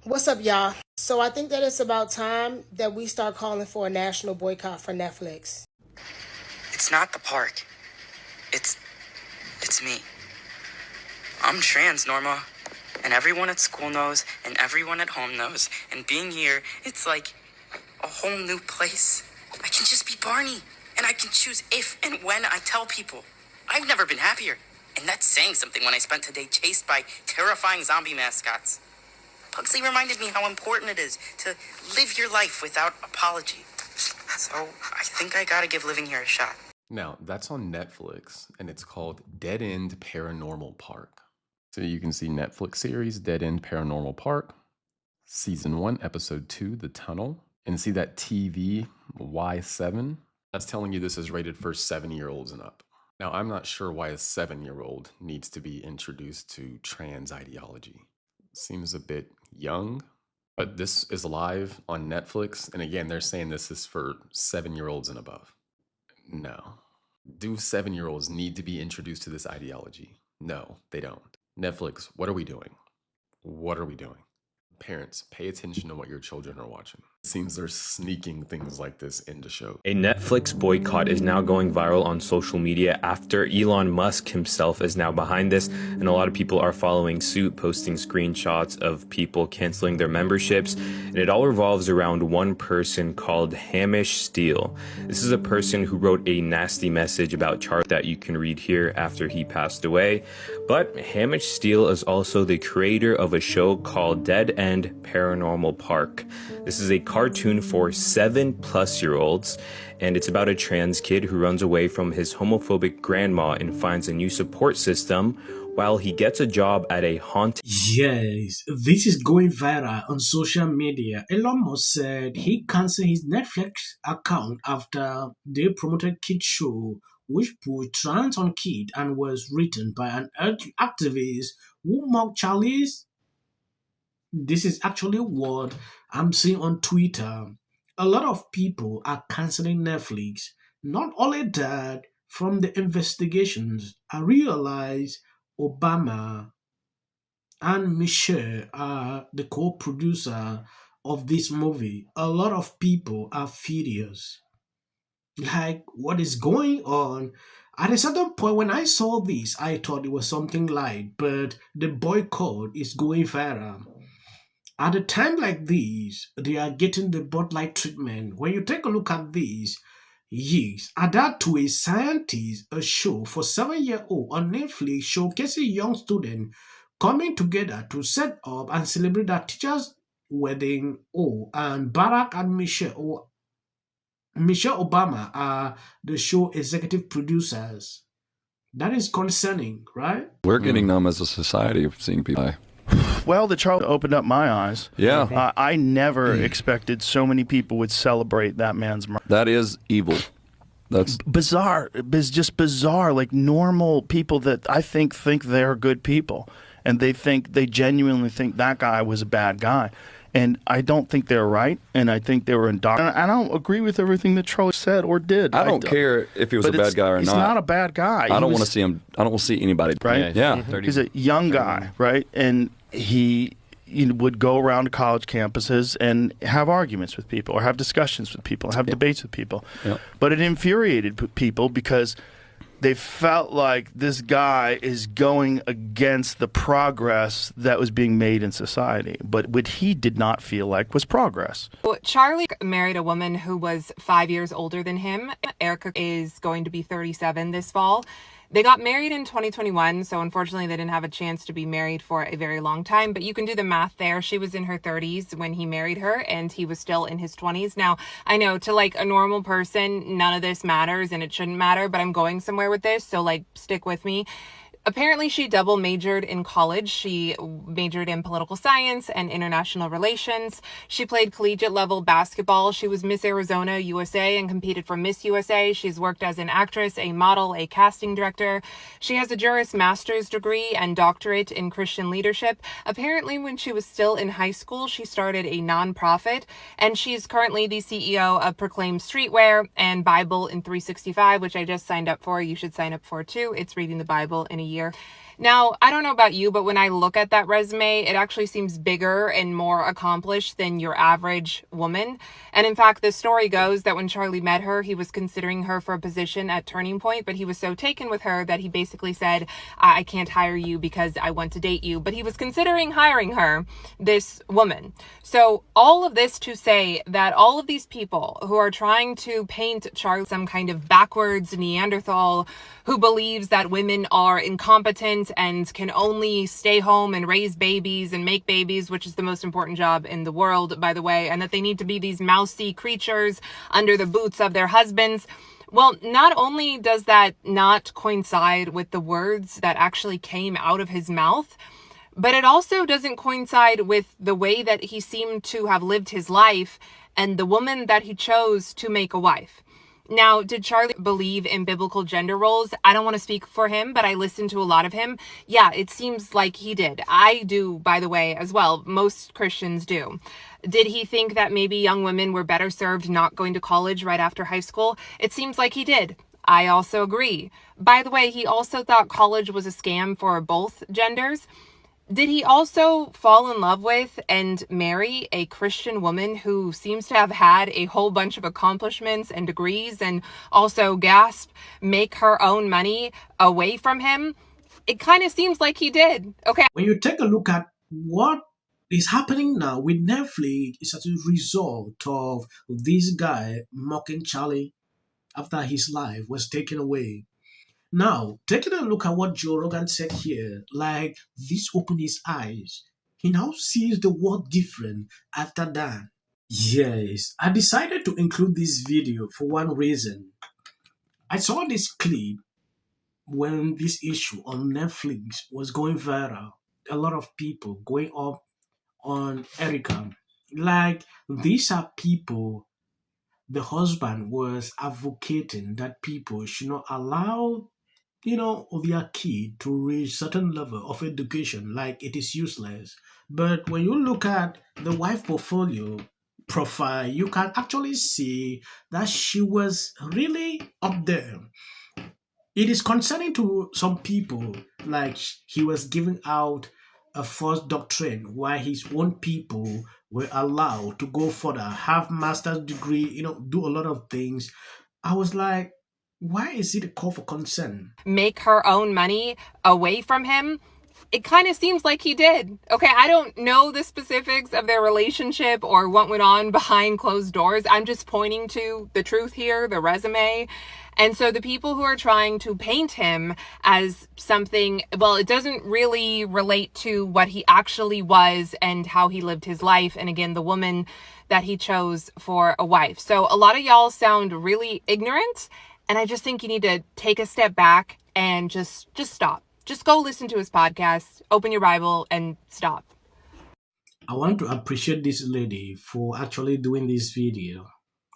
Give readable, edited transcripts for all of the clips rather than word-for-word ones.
What's up, y'all? So I think that it's about time that we start calling for a national boycott for Netflix. It's not the park. It's me. I'm trans, Norma. And everyone at school knows, and everyone at home knows. And being here, it's like a whole new place. I can just be Barney, and I can choose if and when I tell people. I've never been happier. And that's saying something when I spent today chased by terrifying zombie mascots. Pugsley reminded me how important it is to live your life without apology. So I think I gotta give living here a shot. Now, that's on Netflix, and it's called Dead End Paranormal Park. So you can see Netflix series Dead End Paranormal Park, Season 1, Episode 2, The Tunnel, and see that TV Y7? That's telling you this is rated for 7-year-olds and up. Now, I'm not sure why a 7-year-old needs to be introduced to trans ideology. Seems a bit young, but this is live on Netflix, and again, they're saying this is for 7-year-olds and above. No. Do 7-year-olds need to be introduced to this ideology? No, they don't. Netflix, what are we doing? What are we doing? Parents, pay attention to what your children are watching. It seems they're sneaking things like this into show. A Netflix boycott is now going viral on social media after Elon Musk himself is now behind this, and a lot of people are following suit, posting screenshots of people canceling their memberships, and it all revolves around one person called Hamish Steele. This is a person who wrote a nasty message about Charlie that you can read here after he passed away, but Hamish Steele is also the creator of a show called Dead End Paranormal Park. This is a cartoon for 7+-year-olds, and it's about a trans kid who runs away from his homophobic grandma and finds a new support system while he gets a job at a haunted... Yes, this is going viral on social media. Elon Musk said he canceled his Netflix account after they promoted kids show which put trans on kid and was written by an activist who mocked Charlie's. This is actually what I'm seeing on Twitter. A lot of people are canceling Netflix. Not only that, from the investigations, I realized Obama and Michelle are the co-producer of this movie. A lot of people are furious. Like, what is going on? At a certain point, when I saw this, I thought it was something light, but the boycott is going viral. At a time like this, they are getting the spotlight treatment. When you take a look at this, yes, add that to a scientist, a show for 7-year-old on Netflix showcasing young students coming together to set up and celebrate their teacher's wedding. Oh, and Barack and Michelle Obama are the show executive producers. That is concerning, right? We're getting numb as a society of seeing people die. Well, the trial opened up my eyes. Yeah. I never expected so many people would celebrate that man's murder. That is evil. That's bizarre. It's just bizarre. Like normal people that I think they're good people, and they genuinely think that guy was a bad guy. And I don't think they're right, and I think they were indoctrinated. I don't agree with everything that Charlie said or did. I don't care if he was a bad guy or not. He's not a bad guy. I don't want to see him. I don't want to see anybody. Right? Yeah. He's a young guy, right? And he would go around to college campuses and have arguments with people or have discussions with people, have debates with people. Yep. But it infuriated people because they felt like this guy is going against the progress that was being made in society. But what he did not feel like was progress. Well, Charlie married a woman who was 5 years older than him. Erica is going to be 37 this fall. They got married in 2021, so unfortunately they didn't have a chance to be married for a very long time, but you can do the math there. She was in her 30s when he married her, and he was still in his 20s. Now, I know to like a normal person, none of this matters and it shouldn't matter, but I'm going somewhere with this, so like stick with me. Apparently, she double majored in college. She majored in political science and international relations. She played collegiate level basketball. She was Miss Arizona USA and competed for Miss USA. She's worked as an actress, a model, a casting director. She has a Juris Master's degree and doctorate in Christian leadership. Apparently, when she was still in high school, she started a nonprofit, and she's currently the CEO of Proclaim Streetwear and Bible in 365, which I just signed up for. You should sign up for too. It's reading the Bible in a year. Now, I don't know about you, but when I look at that resume, it actually seems bigger and more accomplished than your average woman. And in fact, the story goes that when Charlie met her, he was considering her for a position at Turning Point, but he was so taken with her that he basically said, I can't hire you because I want to date you. But he was considering hiring her, this woman. So all of this to say that all of these people who are trying to paint Charlie some kind of backwards Neanderthal who believes that women are incompetent and can only stay home and raise babies and make babies, which is the most important job in the world, by the way, and that they need to be these mousy creatures under the boots of their husbands. Well, not only does that not coincide with the words that actually came out of his mouth, but it also doesn't coincide with the way that he seemed to have lived his life and the woman that he chose to make a wife. Now, did Charlie believe in biblical gender roles? I don't want to speak for him, but I listened to a lot of him. Yeah, it seems like he did. I do, by the way, as well. Most Christians do. Did he think that maybe young women were better served not going to college right after high school? It seems like he did. I also agree. By the way, he also thought college was a scam for both genders. Did he also fall in love with and marry a Christian woman who seems to have had a whole bunch of accomplishments and degrees and also, gasp, make her own money away from him? It kind of seems like he did. Okay. When you take a look at what is happening now with Netflix, it's as a result of this guy mocking Charlie after his life was taken away. Now, taking a look at what Joe Rogan said here, like this opened his eyes. He now sees the world different after that. Yes, I decided to include this video for one reason. I saw this clip when this issue on Netflix was going viral. A lot of people going up on Erica. Like, these are people the husband was advocating that people should not allow their kid to reach certain level of education, like it is useless. But when you look at the wife portfolio profile, you can actually see that she was really up there. It is concerning to some people, like he was giving out a false doctrine while his own people were allowed to go further, have master's degree, do a lot of things. I was like, why is it a call for concern? Make her own money away from him? It kind of seems like he did. Okay, I don't know the specifics of their relationship or what went on behind closed doors. I'm just pointing to the truth here, the resume. And so the people who are trying to paint him as something, well, it doesn't really relate to what he actually was and how he lived his life. And again, the woman that he chose for a wife. So a lot of y'all sound really ignorant. And I just think you need to take a step back and just stop. Just go listen to his podcast, open your Bible, and stop. I want to appreciate this lady for actually doing this video.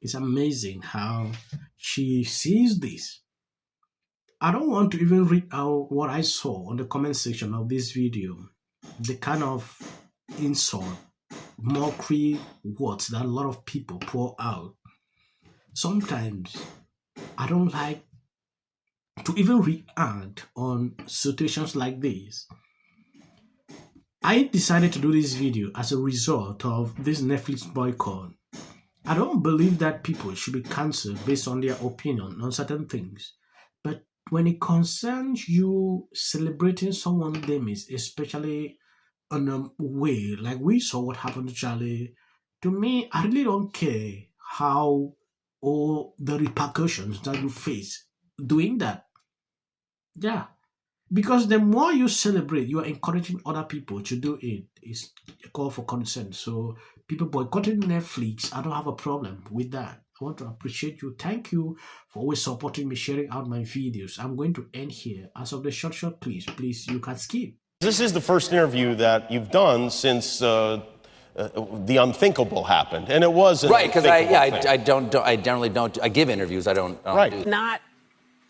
It's amazing how she sees this. I don't want to even read out what I saw on the comment section of this video. The kind of insult, mockery words that a lot of people pour out. Sometimes I don't like to even react on situations like this. I decided to do this video as a result of this Netflix boycott. I don't believe that people should be cancelled based on their opinion on certain things. But when it concerns you celebrating someone's demise, especially in a way like we saw what happened to Charlie, to me, I really don't care how or the repercussions that you face doing that. Yeah. Because the more you celebrate, you are encouraging other people to do it. It's a call for consent. So people boycotting Netflix, I don't have a problem with that. I want to appreciate you. Thank you for always supporting me, sharing out my videos. I'm going to end here. As of the short please, you can skip. This is the first interview that you've done since the unthinkable happened, and it was right, because I generally don't. I give interviews. I don't. Right. Not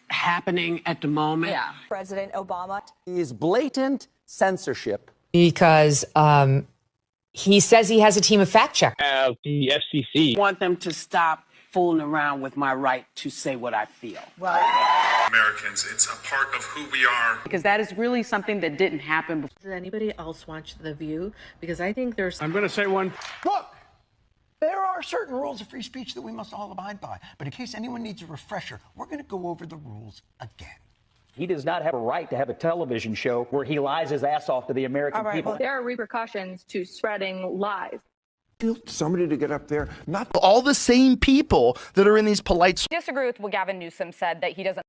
happening at the moment. Yeah. President Obama is blatant censorship because he says he has a team of fact checkers. The FCC want them to stop fooling around with my right to say what I feel. Right. Americans. It's a part of who we are. Because that is really something that didn't happen before. Does anybody else watch The View? Because I think there's... I'm going to say one. Look, there are certain rules of free speech that we must all abide by. But in case anyone needs a refresher, we're going to go over the rules again. He does not have a right to have a television show where he lies his ass off to the American people. Well, there are repercussions to spreading lies. Somebody to get up there, not all the same people that are in these polite... Disagree with what Gavin Newsom said, that he doesn't